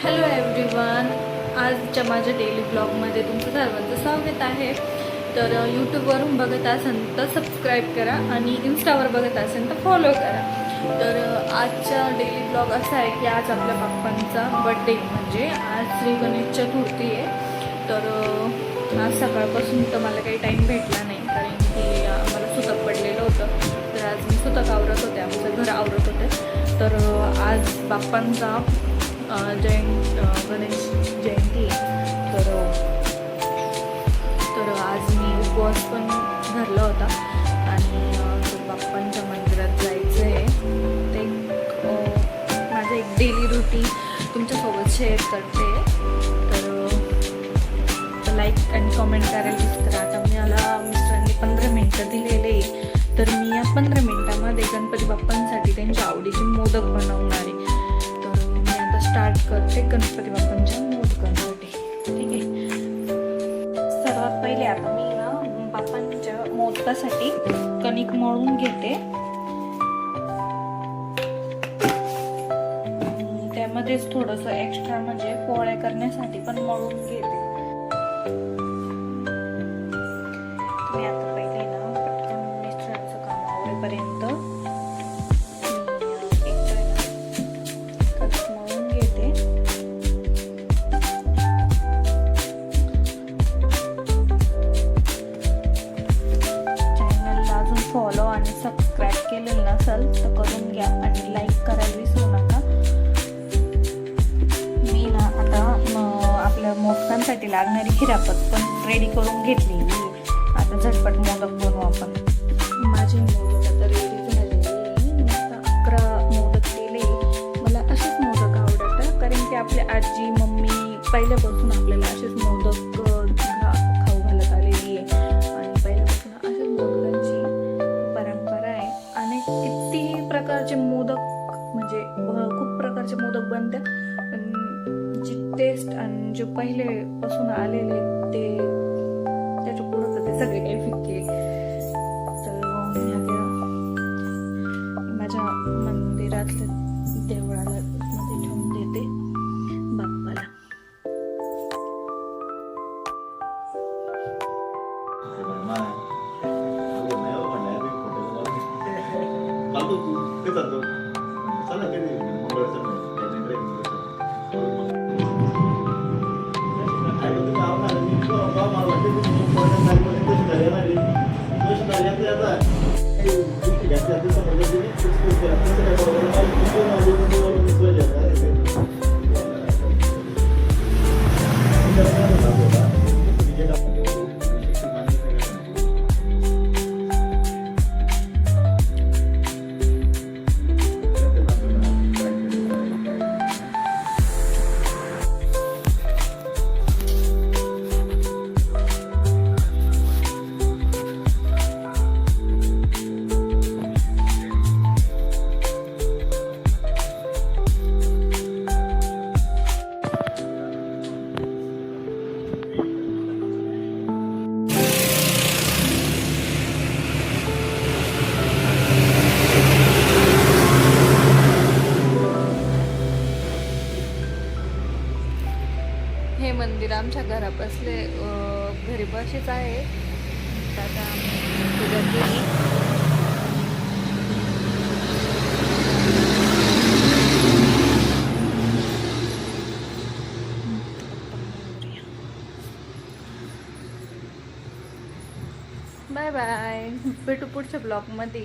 Hello everyone, आजच्या माझ्या daily ब्लॉगमध्ये तुमचं सर्वांचं स्वागत आहे. तर यूट्यूबवरून बघत असेल तर सबस्क्राईब करा आणि इंस्टावर बघत असेल तर फॉलो करा. तर आजचा डेली ब्लॉग असा आहे की आज आपल्या बाप्पांचा बड्डे, म्हणजे आज श्री गणेश चतुर्थी आहे. तर आज सकाळपासून तर मला काही टाईम भेटला नाही, कारण की मला सुतक पडलेलं होतं. तर आज मी सुतक आवरत होते, आमचं घर आवरत होते. तर आज बाप्पांचा गणेश जयंती आहे. तर आज मी उपवास पण धरला होता आणि बाप्पांच्या मंदिरात जायचं आहे. ते माझं एक डेली रुटीन तुमच्यासोबत शेअर करते. तर लाईक आणि कॉमेंट करायला विसरा. आता मला मिस्टरांनी 15 मिनटं दिलेले, तर मी या 15 मिनटामध्ये गणपती बाप्पांसाठी त्यांच्या आवडीचे मोदक बनवणार आहे. स्टार्ट करते गणपती बाप्पांच्या मोदकांसाठी. ठीक आहे, सर्वात पहिले आता मी ना बाप्पांच्या मोदकासाठी कणिक मळून घेते. त्यामध्येच थोडंसं एक्स्ट्रा म्हणजे पोळ्या करण्यासाठी पण मळून घेते. मी आता पहिले ना पटकन मिस्टरांचं काम आवरेपर्यंत फॉलो आणि सबस्क्राईब केलेलं नसेल तर करून घ्या आणि लाईक करायला विसरू नका. मी ना आता आपल्या मोदकांसाठी लागणारी खिरापत पण रेडी करून घेतली. आता झटपट मोदक बनवू आपण. माझे मोदक आता रेडी झालेले. मस्त 11 मोदक केले. मला असेच मोदक आवडतात, कारण की आपल्या आजी मम्मी पहिल्यापासून आपल्याला असेच मोदक खाऊ घालत आलेली आहे आणि पहिल्यापासून असेच मोदकांची किती प्रकारचे मोदक, म्हणजे खूप प्रकारचे मोदक बनतात. पण जी टेस्ट आणि जे पहिले पासून आलेले ते त्याच्या पुढं तर ते सगळे काही फिक्के. तर मी आता माझ्या मंदिरातल्या देवळाला मध्ये ठेवून देते बाप्पाला. हे मंदिर आमच्या घरापासले घरी बसेच आहे. आता आम्ही पूजा केली. बाय बाय, भेटू पुढच्या ब्लॉगमध्ये.